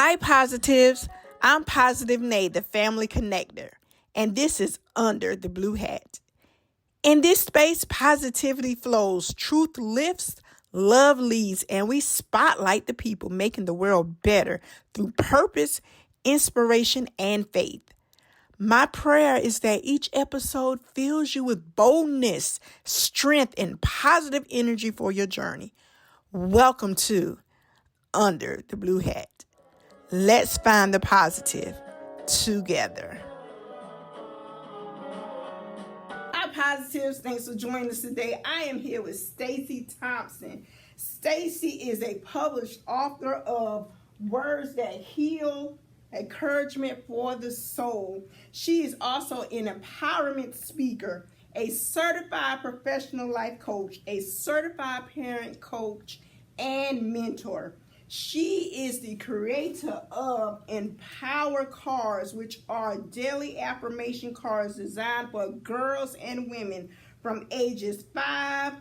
Hi, Positives. I'm Positive Nate, the family connector, and this is Under the Blue Hat. In this space, positivity flows, truth lifts, love leads, and we spotlight the people making the world better through purpose, inspiration, and faith. My prayer is that each episode fills you with boldness, strength, and positive energy for your journey. Welcome to Under the Blue Hat. Let's find the positive together. Hi, Positives. Thanks for joining us today. I am here with Stacie Thompson. Stacie is a published author of Words That Heal, Encouragement for the Soul. She is also an empowerment speaker, a certified professional life coach, a certified parent coach, and mentor. She is the creator of Empower Cards, which are daily affirmation cards designed for girls and women from ages 5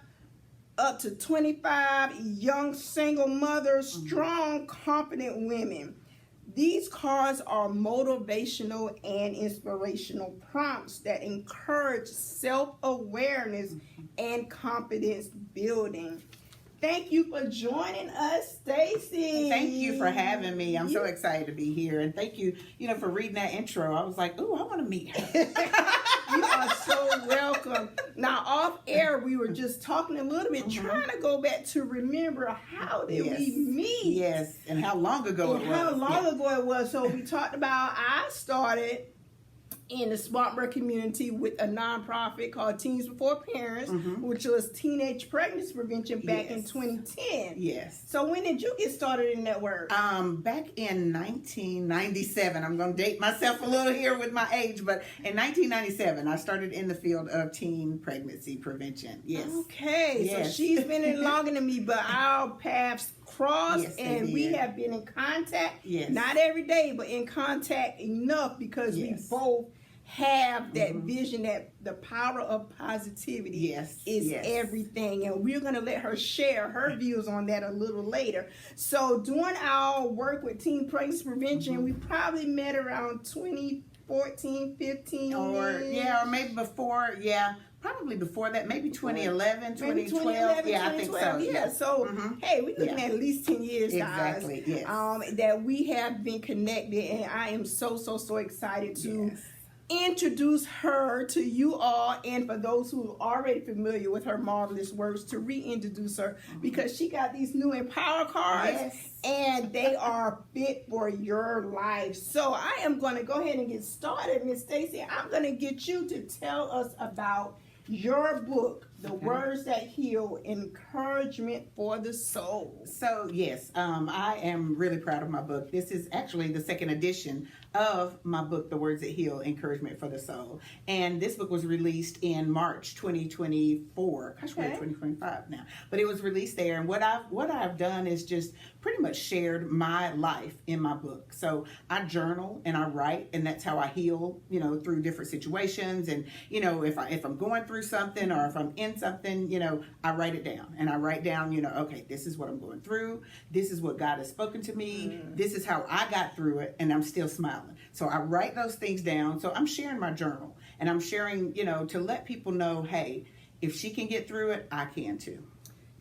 up to 25, young single mothers, strong, confident women. These cards are motivational and inspirational prompts that encourage self-awareness and confidence building. Thank you for joining us, Stacie. Thank you for having me. I'm so excited to be here. And thank you, for reading that intro. I was like, ooh, I want to meet her. You are so welcome. Now, off air, we were just talking a little bit, trying to go back to remember how did we meet? Yes, and how long ago it was. So we talked about, I started in the Spartanburg community with a nonprofit called Teens Before Parents, which was teenage pregnancy prevention back in 2010. Yes. So when did you get started in that work? Back in 1997. I'm going to date myself a little here with my age, but in 1997, I started in the field of teen pregnancy prevention. Yes. Okay. Yes. So she's been in longer than me, but our paths crossed, and we have been in contact. Yes. Not every day, but in contact enough because we both have that vision that the power of positivity is everything. And we're going to let her share her views on that a little later. So doing our work with teen pregnancy prevention, we probably met around 2014, 15. Or maybe before, probably before that, maybe 2011, 2012. Yeah, I think so. Yeah, so, hey, we're looking at least 10 years, guys. Exactly, yes. That we have been connected, and I am so excited to introduce her to you all, and for those who are already familiar with her marvelous works, to reintroduce her because she got these new Empower cards and they are fit for your life. So I am going to go ahead and get started, Miss Stacie. I'm going to get you to tell us about your book, The Words That Heal, Encouragement for the Soul. So, yes, I am really proud of my book. This is actually the second edition of my book, The Words That Heal, Encouragement for the Soul. And this book was released in March 2024. Gosh, we're in 2025 now. But it was released there. And what I've done is just pretty much shared my life in my book. So I journal and I write, and that's how I heal, through different situations. And, if I'm going through something or if I'm in something, I write it down. And I write down, okay, this is what I'm going through. This is what God has spoken to me. This is how I got through it, and I'm still smiling. So I write those things down. So I'm sharing my journal, and I'm sharing, to let people know, hey, if she can get through it, I can too.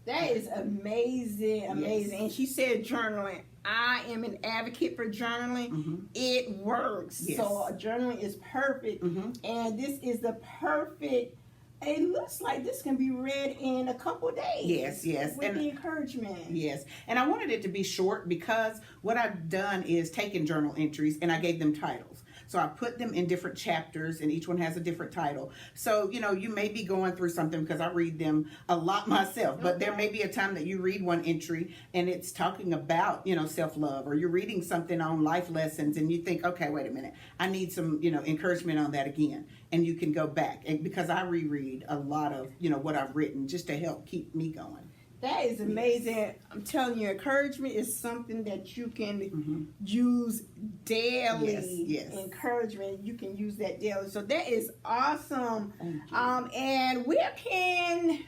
That is amazing. Yes. And she said journaling. I am an advocate for journaling. It works. Yes. So journaling is perfect. And this is the perfect, it looks like this can be read in a couple of days. Yes. With the encouragement. Yes. And I wanted it to be short because what I've done is taken journal entries and I gave them titles. So I put them in different chapters, and each one has a different title. So, you may be going through something because I read them a lot myself. But there may be a time that you read one entry and it's talking about, self-love, or you're reading something on life lessons and you think, okay, wait a minute, I need some, encouragement on that again. And you can go back. And because I reread a lot of, what I've written just to help keep me going. That is amazing. I'm telling you, encouragement is something that you can use daily. Yes. Encouragement, you can use that daily. So that is awesome. And where can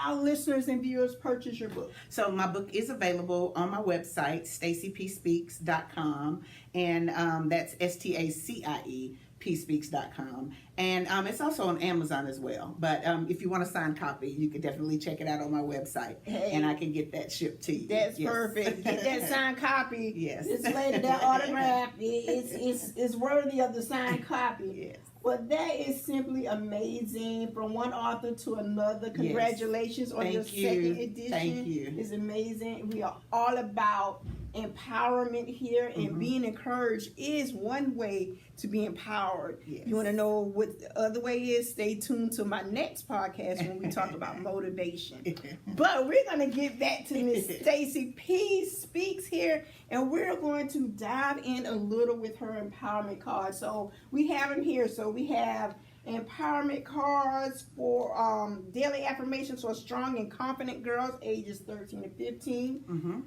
how listeners and viewers purchase your book? So my book is available on my website, StaciePSpeaks.com, and that's StaciePSpeaks.com. And it's also on Amazon as well. But if you want a signed copy, you can definitely check it out on my website, and I can get that shipped to you. That's perfect. Get that signed copy. Yes. This lady, that autograph, it's worthy of the signed copy. Yes. Well, that is simply amazing. From one author to another. Congratulations on your second edition. Thank you. It's amazing. We are all about empowerment here, and being encouraged is one way to be empowered. Yes. You want to know what the other way is? Stay tuned to my next podcast when we talk about motivation. But we're going to get back to Miss Stacey P. Speaks here, and we're going to dive in a little with her empowerment card. So we have them here. So we have empowerment cards for daily affirmations for strong and confident girls ages 13 to 15.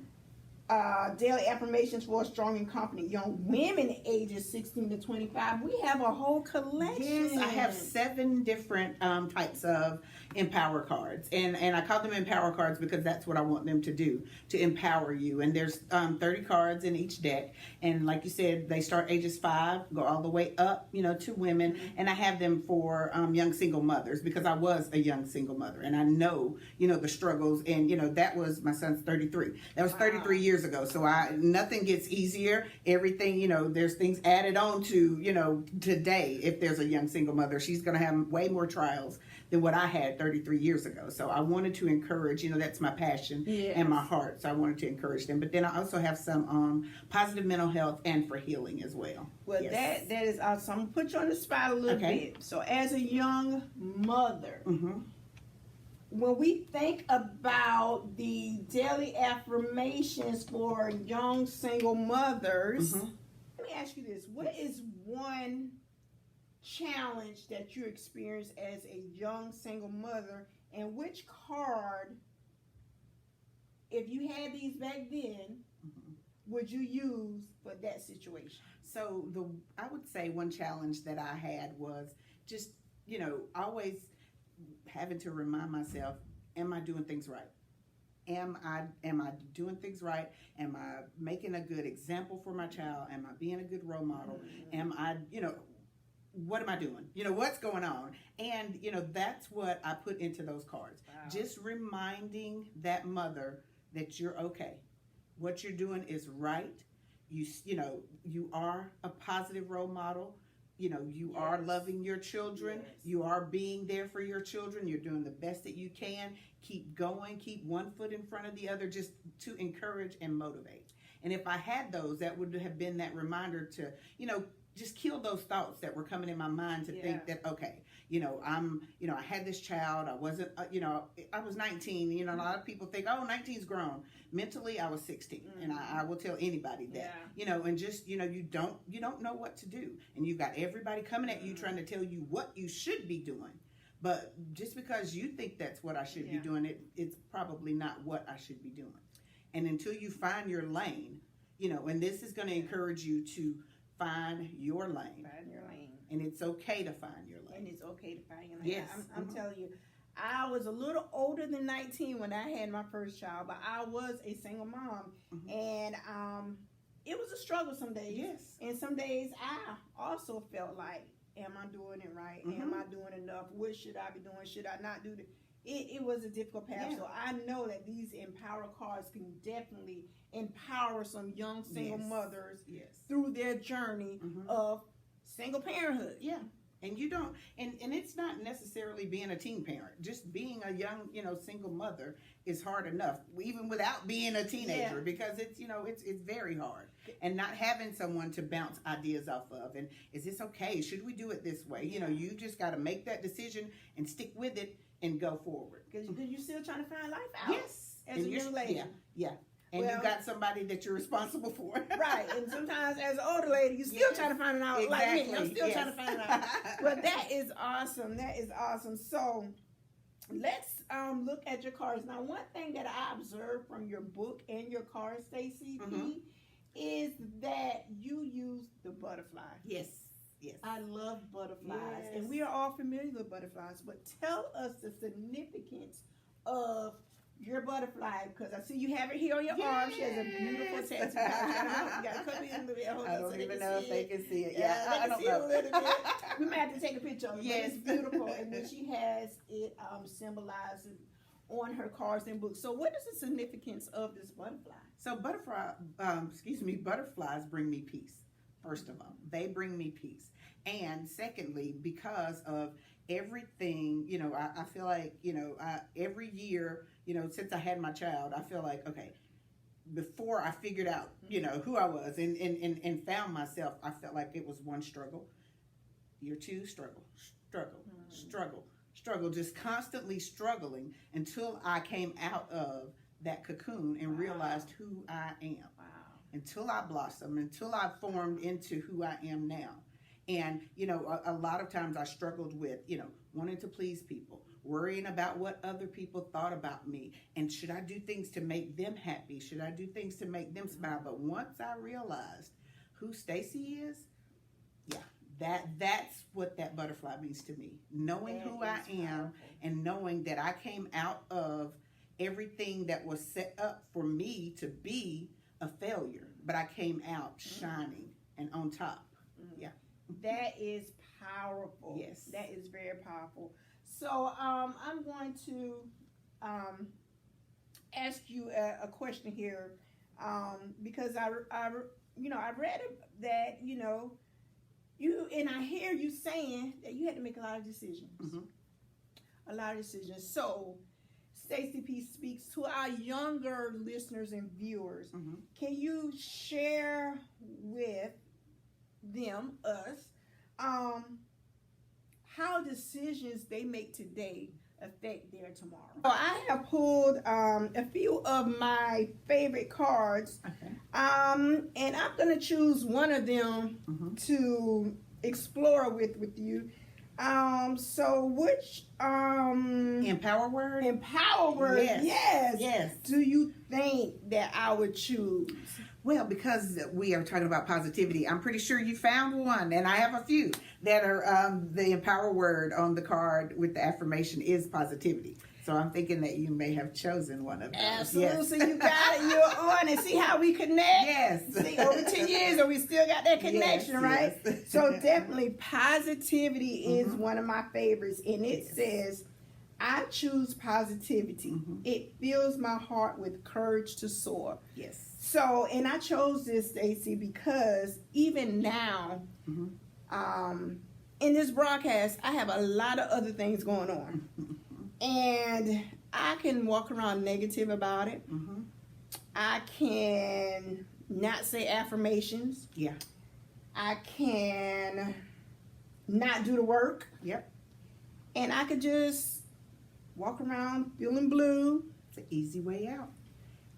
Daily affirmations for strong and confident young women ages 16 to 25. We have a whole collection. Yes, I have 7 different types of empower cards, and I call them empower cards because that's what I want them to do, to empower you. And there's 30 cards in each deck, and like you said, they start ages 5, go all the way up, to women. And I have them for young single mothers because I was a young single mother, and I know the struggles. And that was, my son's 33. That was 33 years ago. So nothing gets easier. Everything, there's things added on to, today. If there's a young single mother, she's going to have way more trials than what I had 33 years ago. So I wanted to encourage, that's my passion and my heart. So I wanted to encourage them. But then I also have some positive mental health and for healing as well. Well, yes. that is awesome. I'm going to put you on the spot a little bit. So as a young mother, when we think about the daily affirmations for young single mothers, let me ask you this. What is one challenge that you experienced as a young single mother, and which card, if you had these back then, would you use for that situation? So I would say one challenge that I had was just, always having to remind myself, am I doing things right? Am I doing things right? Am I making a good example for my child? Am I being a good role model? Am I, what am I doing? What's going on? And, that's what I put into those cards. Wow. Just reminding that mother that you're okay. What you're doing is right. You are a positive role model. You are loving your children. Yes. You are being there for your children. You're doing the best that you can. Keep going. Keep one foot in front of the other, just to encourage and motivate. And if I had those, that would have been that reminder to, just kill those thoughts that were coming in my mind to think that, okay, I had this child. I wasn't, I was 19. A lot of people think, oh, 19's grown. Mentally, I was 16, and I will tell anybody that, and just, you don't know what to do, and you got everybody coming at you trying to tell you what you should be doing. But just because you think that's what I should be doing, it's probably not what I should be doing. And until you find your lane, and this is going to encourage you to find your lane. Find your lane. And it's okay to find your lane. And it's okay to find your lane. Yes. I'm telling you, I was a little older than 19 when I had my first child, but I was a single mom. And it was a struggle some days. Yes. And some days I also felt like, am I doing it right? Am I doing enough? What should I be doing? Should I not do that? It was a difficult path. So I know that these empower cards can definitely empower some young single mothers through their journey of single parenthood. Yeah. And you don't, and it's not necessarily being a teen parent. Just being a young, single mother is hard enough, even without being a teenager, because it's, it's very hard. And not having someone to bounce ideas off of. And is this okay? Should we do it this way? You just got to make that decision and stick with it and go forward. Because you're still trying to find life out. Yes. As a young lady. Yeah. And you got somebody that you're responsible for. Right. And sometimes as an older lady, you're still trying to find it out. Like me. I'm still trying to find it out. But that is awesome. That is awesome. So let's look at your cards. Now, one thing that I observed from your book and your cards, Stacey P, is that you use the butterfly. Yes. Yes. I love butterflies. And we are all familiar with butterflies. But tell us the significance of your butterfly, because I see you have it here on your arm. She has a beautiful tattoo. You got a couple in the video. I don't even know if they can see it. Yeah, I don't know. A little bit. We might have to take a picture of it. Yes. But it's beautiful, and then she has it symbolizing on her cards and books. So, what is the significance of this butterfly? So, butterflies bring me peace. First of all, they bring me peace. And secondly, because of everything, I feel like, every year, since I had my child, I feel like, okay, before I figured out, who I was and found myself, I felt like it was one struggle. Year two, struggle, just constantly struggling until I came out of that cocoon and realized who I am. Wow. Until I blossomed, until I formed into who I am now. And, a lot of times I struggled with, wanting to please people, worrying about what other people thought about me. And should I do things to make them happy? Should I do things to make them smile? But once I realized who Stacie is, that's what that butterfly means to me. Knowing who I am and knowing that I came out of everything that was set up for me to be a failure, but I came out shining and on top. Yeah. That is powerful. Yes. That is very powerful. So I'm going to ask you a question here because I read that, you, and I hear you saying that you had to make a lot of decisions. Mm-hmm. A lot of decisions. So, StaciePSpeaks, to our younger listeners and viewers, Mm-hmm. can you share with them, us, how decisions they make today affect their tomorrow? So I have pulled a few of my favorite cards, Okay. and I'm going to choose one of them to explore with you. So which Empower word? empower word, Yes. do you think that I would choose? Well, because we are talking about positivity, I'm pretty sure you found one, and I have a few that are the empower word on the card with the affirmation is positivity. So I'm thinking that you may have chosen one of those. Absolutely. Yes. So you got it. You're on, and see how we connect. Yes. See, over 10 years, and we still got that connection, Yes, right? yes. So definitely, positivity is one of my favorites, and it says, "I choose positivity. It fills my heart with courage to soar." Yes. So, and I chose this, Stacie, because even now, in this broadcast, I have a lot of other things going on. And I can walk around negative about it. I can not say affirmations. Yeah. I can not do the work. Yep. And I could just walk around feeling blue. It's an easy way out.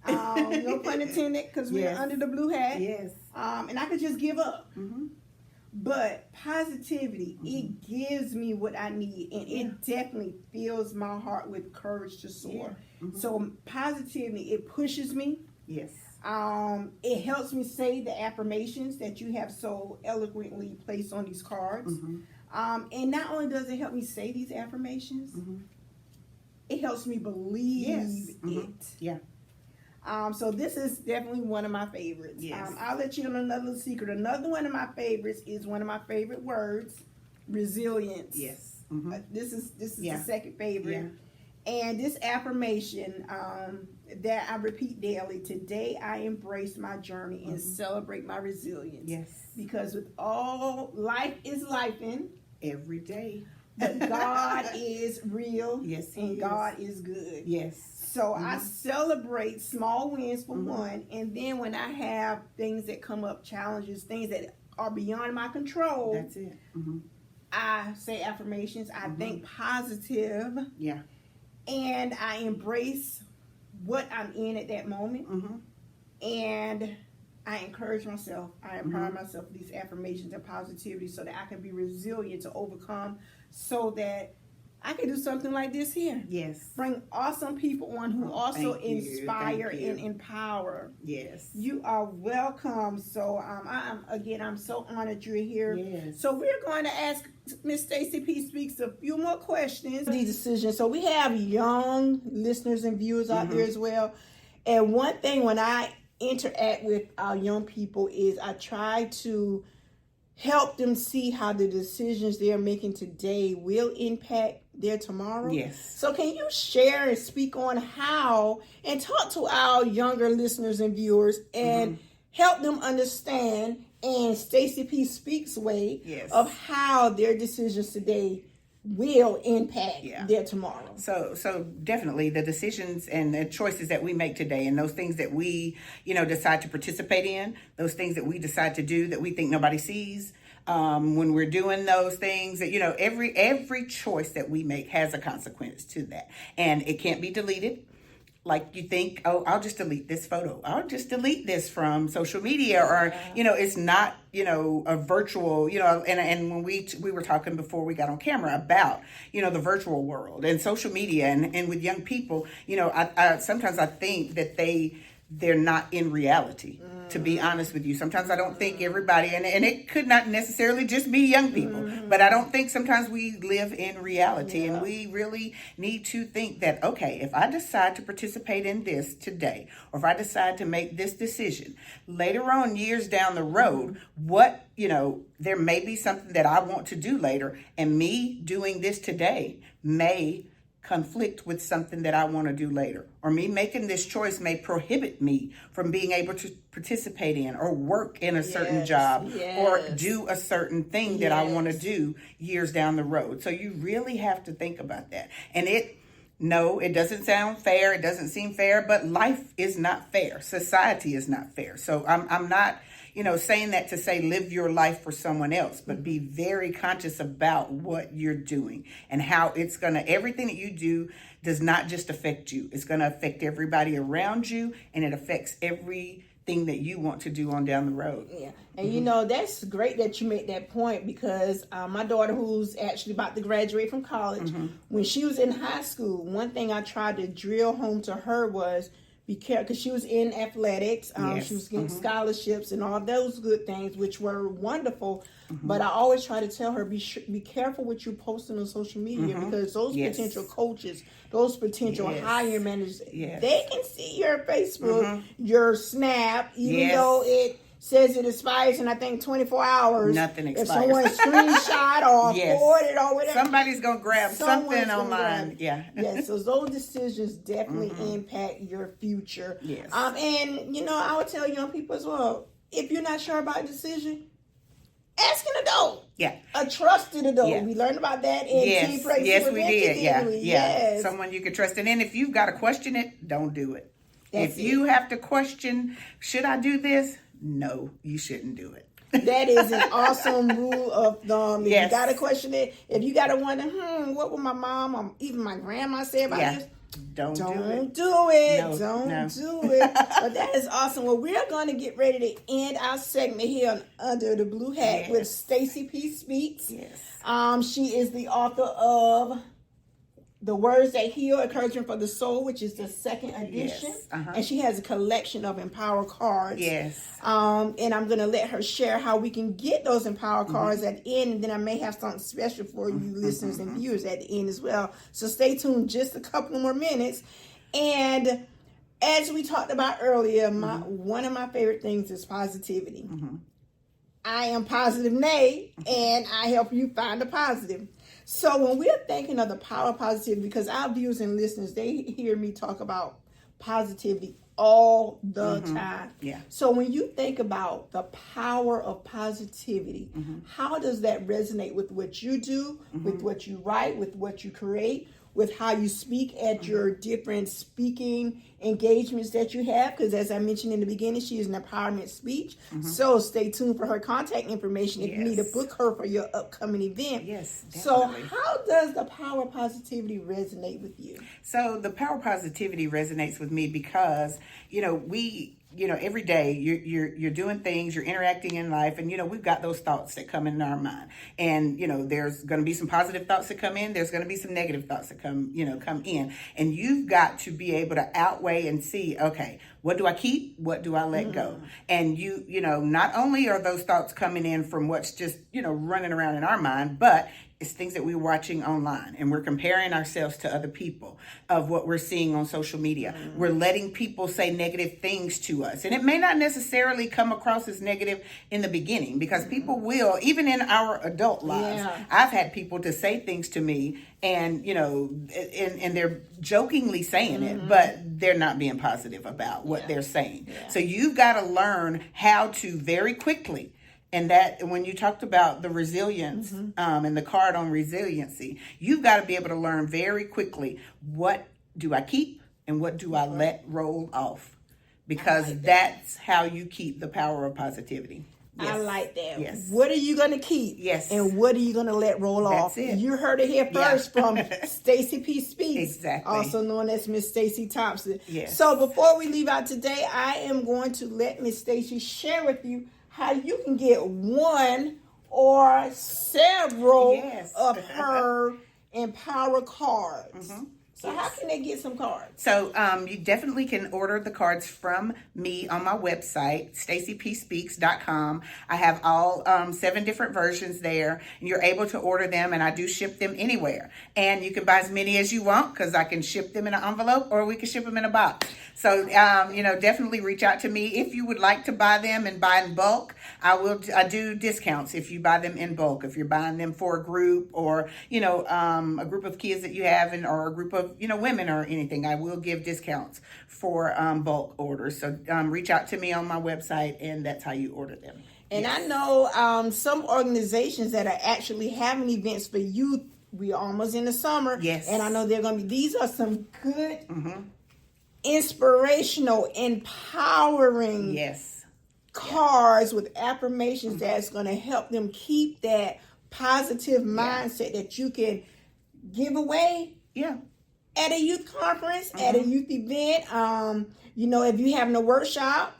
No pun intended, because we're Yes. under the blue hat. Yes. And I could just give up. Mm-hmm. But positivity, it gives me what I need, and it definitely fills my heart with courage to soar. So positivity, it pushes me. Yes. It helps me say the affirmations that you have so eloquently placed on these cards. And not only does it help me say these affirmations, it helps me believe it. Yeah. So this is definitely one of my favorites. Yes. I'll let you in another little secret. Another one of my favorites is one of my favorite words, resilience. Yes. This is the second favorite. Yeah. And this affirmation that I repeat daily: today I embrace my journey and celebrate my resilience. Yes. Because with all, life is lifing, Every day. but God is real. Yes, He and is. God is good. Yes. So I celebrate small wins for one, and then when I have things that come up, challenges, things that are beyond my control, That's it. I say affirmations. I think positive, Yeah. and I embrace what I'm in at that moment, and I encourage myself. I empower myself with these affirmations and positivity so that I can be resilient to overcome, so that I could do something like this here. Yes. Bring awesome people on who also thank you. inspire Thank you. and empower. Yes. You are welcome. So I'm so honored you're here. Yes. So we're going to ask Miss Stacey P. Speaks a few more questions. These decisions. So we have young listeners and viewers out there as well. And one thing when I interact with our young people is I try to help them see how the decisions they're making today will impact their tomorrow. Yes. So can you share and speak on how and talk to our younger listeners and viewers and help them understand in Stacey P. Speaks way of how their decisions today will impact their tomorrow. So definitely the decisions and the choices that we make today and those things that we, decide to participate in, those things that we decide to do that we think nobody sees, when we're doing those things, that, every choice that we make has a consequence to that. And it can't be deleted. Like you think, oh, I'll just delete this photo. I'll just delete this from social media, or, it's not, a virtual, and when we were talking before we got on camera about, the virtual world and social media and with young people, I sometimes I think that they're not in reality, to be honest with you. Sometimes I don't think everybody, and it could not necessarily just be young people, but I don't think sometimes we live in reality. And we really need to think that, okay, if I decide to participate in this today, or if I decide to make this decision later on, years down the road, there may be something that I want to do later, and me doing this today may conflict with something that I want to do later, or me making this choice may prohibit me from being able to participate in or work in a certain job or do a certain thing that I want to do years down the road. So you really have to think about that. And it doesn't sound fair. It doesn't seem fair, but life is not fair. Society is not fair. So I'm not, saying that to say live your life for someone else, but be very conscious about what you're doing and how everything that you do does not just affect you. It's going to affect everybody around you, and it affects everything that you want to do on down the road. Yeah. And that's great that you make that point, because my daughter, who's actually about to graduate from college, when she was in high school, one thing I tried to drill home to her was be careful, because she was in athletics. She was getting scholarships and all those good things, which were wonderful. But I always try to tell her, be careful what you're posting on social media, because those potential coaches, those potential hiring managers, they can see your Facebook, your Snap, even though it says it expires in, I think, 24 hours. Nothing expires. If someone screenshot or forwarded or whatever, somebody's going to grab something online. So those decisions definitely impact your future. Yes. And, I would tell young people as well, if you're not sure about a decision, ask an adult. Yeah. A trusted adult. We learned about that in Teen Pregnancy Yes, we did. Yes. Someone you can trust. And then if you've got to question it, don't do it. If you have to question, should I do this? No, you shouldn't do it. That is an awesome rule of thumb. If you got to question it, if you got to wonder, what would my mom or even my grandma say about this? Don't do it. No. Do it. But that is awesome. Well, we're going to get ready to end our segment here on Under the Blue Hat with Stacey P. Speaks. Yes. She is the author of The Words That Heal, Encouragement for the Soul, which is the second edition. Yes. Uh-huh. And she has a collection of Empower cards. Yes. And I'm going to let her share how we can get those Empower cards at the end. And then I may have something special for you listeners and viewers at the end as well. So stay tuned just a couple more minutes. And as we talked about earlier, one of my favorite things is positivity. I am Positive Nay, and I help you find the positive. So when we're thinking of the power of positivity, because our viewers and listeners, they hear me talk about positivity all the time. Yeah. So when you think about the power of positivity, how does that resonate with what you do, with what you write, with what you create, with how you speak at your different speaking engagements that you have? Because as I mentioned in the beginning, she is an empowerment speech. So stay tuned for her contact information if you need to book her for your upcoming event. Yes, definitely. So how does the power of positivity resonate with you? So the power of positivity resonates with me because, every day you're doing things, you're interacting in life, and we've got those thoughts that come in our mind, and there's going to be some positive thoughts that come in, there's going to be some negative thoughts that come in, and you've got to be able to outweigh and see, okay, what do I keep, what do I let go? And not only are those thoughts coming in from what's just running around in our mind, but it's things that we're watching online, and we're comparing ourselves to other people of what we're seeing on social media. We're letting people say negative things to us. And it may not necessarily come across as negative in the beginning, because people will, even in our adult lives. Yeah. I've had people to say things to me, and and they're jokingly saying it, but they're not being positive about what they're saying. Yeah. So you've got to learn how to very quickly. And that, when you talked about the resilience and the card on resiliency, you've got to be able to learn very quickly, what do I keep and what do I let roll off? Because that's how you keep the power of positivity. Yes. I like that. Yes. What are you going to keep? Yes. And what are you going to let roll off? It. You heard it here first from StaciePSpeaks. Exactly. Also known as Miss Stacie Thompson. Yes. So before we leave out today, I am going to let Miss Stacie share with you how you can get one or several of her Empower cards. So how can they get some cards? So you definitely can order the cards from me on my website, StaciePSpeaks.com. I have all 7 different versions there, and you're able to order them, and I do ship them anywhere. And you can buy as many as you want, because I can ship them in an envelope, or we can ship them in a box. So, definitely reach out to me. If you would like to buy them and buy in bulk, I do discounts if you buy them in bulk. If you're buying them for a group, or, a group of kids that you have, or a group of, women or anything, I will give discounts for bulk orders. So reach out to me on my website, and that's how you order them. And yes. I know some organizations that are actually having events for youth. We are almost in the summer. Yes. And I know they're going to be, these are some good, inspirational, empowering cards with affirmations that's going to help them keep that positive mindset that you can give away. Yeah. At a youth conference, at a youth event, if you're having a workshop,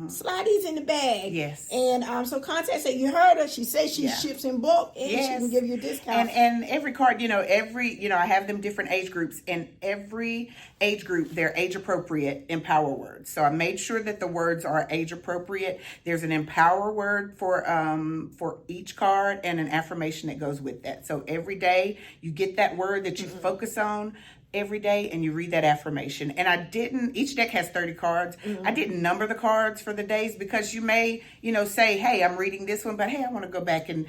slide these in the bag. Yes. And so contact her. You heard her. She says she ships in bulk, and she can give you a discount. And every card, I have them different age groups, and every age group, they're age appropriate empower words. So I made sure that the words are age appropriate. There's an empower word for each card, and an affirmation that goes with that. So every day you get that word that you focus on every day, and you read that affirmation. And each deck has 30 cards. I didn't number the cards for the days, because you may, say, hey, I'm reading this one, but hey, I want to go back and,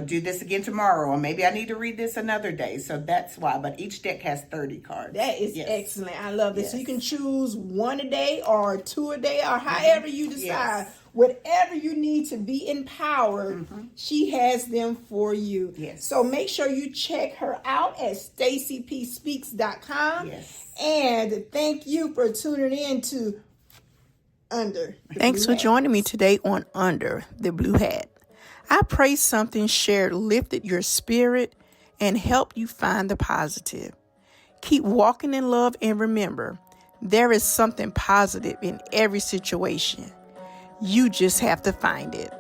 do this again tomorrow, or maybe I need to read this another day. So that's why. But each deck has 30 cards. That is excellent. I love this. So you can choose 1 a day or 2 a day, or however you decide. Yes. Whatever you need to be empowered, she has them for you. Yes. So make sure you check her out at StaciePSpeaks.com. Yes. And thank you for tuning in to Under the Thanks Blue for joining me today on Under the Blue Hat. I pray something shared lifted your spirit and helped you find the positive. Keep walking in love, and remember, there is something positive in every situation. You just have to find it.